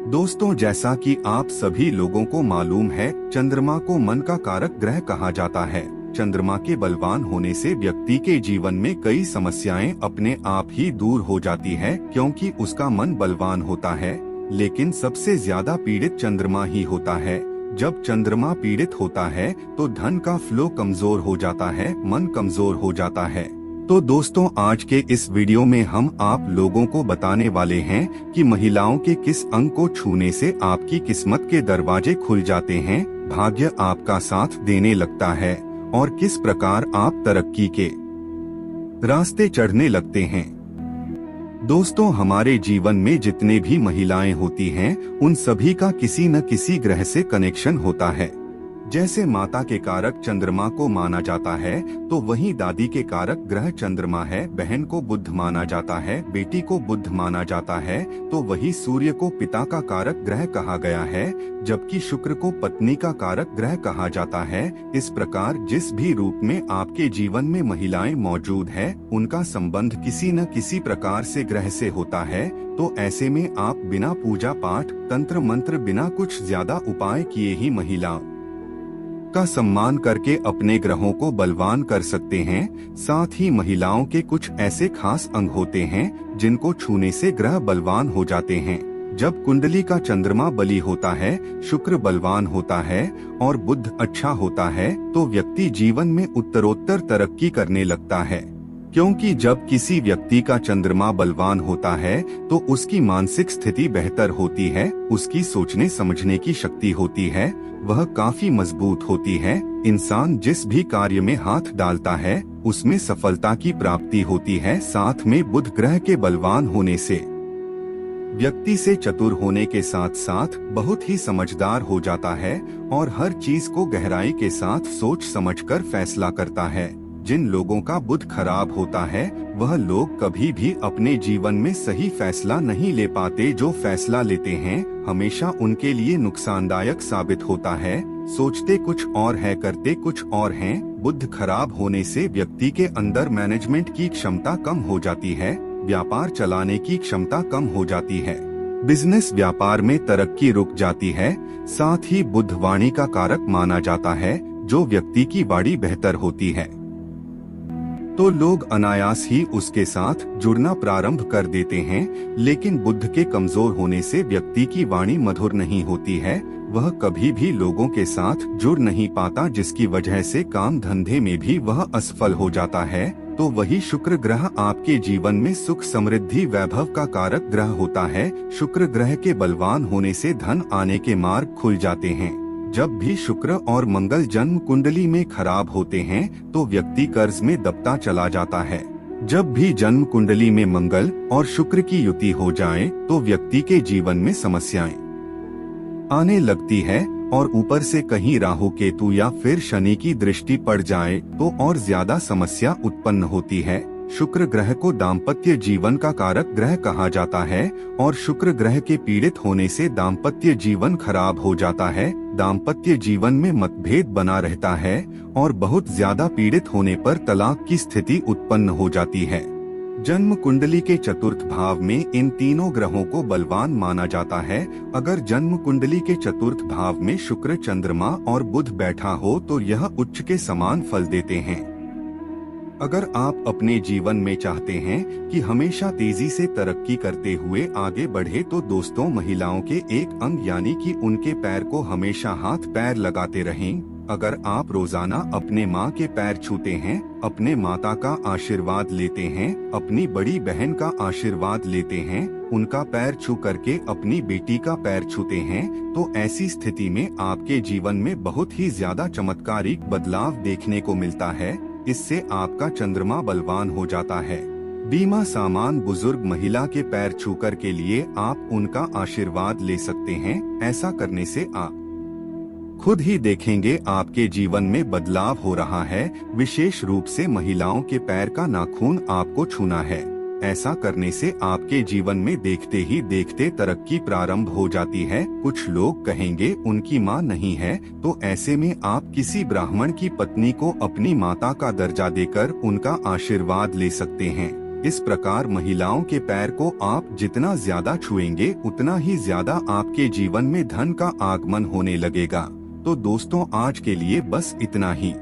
दोस्तों, जैसा कि आप सभी लोगों को मालूम है, चंद्रमा को मन का कारक ग्रह कहा जाता है। चंद्रमा के बलवान होने से व्यक्ति के जीवन में कई समस्याएं अपने आप ही दूर हो जाती है, क्योंकि उसका मन बलवान होता है। लेकिन सबसे ज्यादा पीड़ित चंद्रमा ही होता है। जब चंद्रमा पीड़ित होता है तो धन का फ्लो कमजोर हो जाता है, मन कमजोर हो जाता है। तो दोस्तों, आज के इस वीडियो में हम आप लोगों को बताने वाले हैं कि महिलाओं के किस अंग को छूने से आपकी किस्मत के दरवाजे खुल जाते हैं, भाग्य आपका साथ देने लगता है और किस प्रकार आप तरक्की के रास्ते चढ़ने लगते हैं। दोस्तों, हमारे जीवन में जितने भी महिलाएं होती हैं, उन सभी का किसी न किसी ग्रह से कनेक्शन होता है। जैसे माता के कारक चंद्रमा को माना जाता है, तो वहीं दादी के कारक ग्रह चंद्रमा है। बहन को बुध माना जाता है, बेटी को बुध माना जाता है, तो वही सूर्य को पिता का कारक ग्रह कहा गया है, जबकि शुक्र को पत्नी का कारक ग्रह कहा जाता है। इस प्रकार जिस भी रूप में आपके जीवन में महिलाएं मौजूद है, उनका संबंध किसी न किसी प्रकार से ग्रह से होता है। तो ऐसे में आप बिना पूजा पाठ, तंत्र मंत्र, बिना कुछ ज्यादा उपाय किए ही महिला का सम्मान करके अपने ग्रहों को बलवान कर सकते हैं। साथ ही महिलाओं के कुछ ऐसे खास अंग होते हैं जिनको छूने से ग्रह बलवान हो जाते हैं। जब कुंडली का चंद्रमा बली होता है, शुक्र बलवान होता है और बुध अच्छा होता है, तो व्यक्ति जीवन में उत्तरोत्तर तरक्की करने लगता है। क्योंकि जब किसी व्यक्ति का चंद्रमा बलवान होता है तो उसकी मानसिक स्थिति बेहतर होती है, उसकी सोचने समझने की शक्ति होती है, वह काफी मजबूत होती है। इंसान जिस भी कार्य में हाथ डालता है उसमें सफलता की प्राप्ति होती है। साथ में बुध ग्रह के बलवान होने से व्यक्ति से चतुर होने के साथ साथ बहुत ही समझदार हो जाता है और हर चीज को गहराई के साथ सोच समझकर फैसला करता है। जिन लोगों का बुध खराब होता है, वह लोग कभी भी अपने जीवन में सही फैसला नहीं ले पाते। जो फैसला लेते हैं हमेशा उनके लिए नुकसानदायक साबित होता है। सोचते कुछ और है, करते कुछ और हैं। बुध खराब होने से व्यक्ति के अंदर मैनेजमेंट की क्षमता कम हो जाती है, व्यापार चलाने की क्षमता कम हो जाती है, बिजनेस व्यापार में तरक्की रुक जाती है। साथ ही बुध वाणी का कारक माना जाता है। जो व्यक्ति की वाणी बेहतर होती है तो लोग अनायास ही उसके साथ जुड़ना प्रारंभ कर देते हैं। लेकिन बुध के कमजोर होने से व्यक्ति की वाणी मधुर नहीं होती है, वह कभी भी लोगों के साथ जुड़ नहीं पाता, जिसकी वजह से काम धंधे में भी वह असफल हो जाता है। तो वही शुक्र ग्रह आपके जीवन में सुख, समृद्धि, वैभव का कारक ग्रह होता है। शुक्र ग्रह के बलवान होने से धन आने के मार्ग खुल जाते हैं। जब भी शुक्र और मंगल जन्म कुंडली में खराब होते हैं तो व्यक्ति कर्ज में दबता चला जाता है। जब भी जन्म कुंडली में मंगल और शुक्र की युति हो जाए तो व्यक्ति के जीवन में समस्याएं आने लगती है और ऊपर से कहीं राहु, केतु या फिर शनि की दृष्टि पड़ जाए तो और ज्यादा समस्या उत्पन्न होती है। शुक्र ग्रह को दाम्पत्य जीवन का कारक ग्रह कहा जाता है और शुक्र ग्रह के पीड़ित होने से दाम्पत्य जीवन खराब हो जाता है। दाम्पत्य जीवन में मतभेद बना रहता है और बहुत ज्यादा पीड़ित होने पर तलाक की स्थिति उत्पन्न हो जाती है। जन्म कुंडली के चतुर्थ भाव में इन तीनों ग्रहों को बलवान माना जाता है। अगर जन्म कुंडली के चतुर्थ भाव में शुक्र, चंद्रमा और बुध बैठा हो तो यह उच्च के समान फल देते हैं। अगर आप अपने जीवन में चाहते हैं कि हमेशा तेजी से तरक्की करते हुए आगे बढ़े, तो दोस्तों, महिलाओं के एक अंग यानी कि उनके पैर को हमेशा हाथ पैर लगाते रहें। अगर आप रोजाना अपने माँ के पैर छूते हैं, अपने माता का आशीर्वाद लेते हैं, अपनी बड़ी बहन का आशीर्वाद लेते हैं, उनका पैर छू करके अपनी बेटी का पैर छूते हैं, तो ऐसी स्थिति में आपके जीवन में बहुत ही ज्यादा चमत्कारिक बदलाव देखने को मिलता है। इससे आपका चंद्रमा बलवान हो जाता है। बीमा सामान बुजुर्ग महिला के पैर छूकर के लिए आप उनका आशीर्वाद ले सकते हैं। ऐसा करने से आप खुद ही देखेंगे आपके जीवन में बदलाव हो रहा है। विशेष रूप से महिलाओं के पैर का नाखून आपको छूना है। ऐसा करने से आपके जीवन में देखते ही देखते तरक्की प्रारंभ हो जाती है। कुछ लोग कहेंगे उनकी माँ नहीं है, तो ऐसे में आप किसी ब्राह्मण की पत्नी को अपनी माता का दर्जा देकर उनका आशीर्वाद ले सकते हैं। इस प्रकार महिलाओं के पैर को आप जितना ज्यादा छुएंगे उतना ही ज्यादा आपके जीवन में धन का आगमन होने लगेगा। तो दोस्तों आज के लिए बस इतना ही।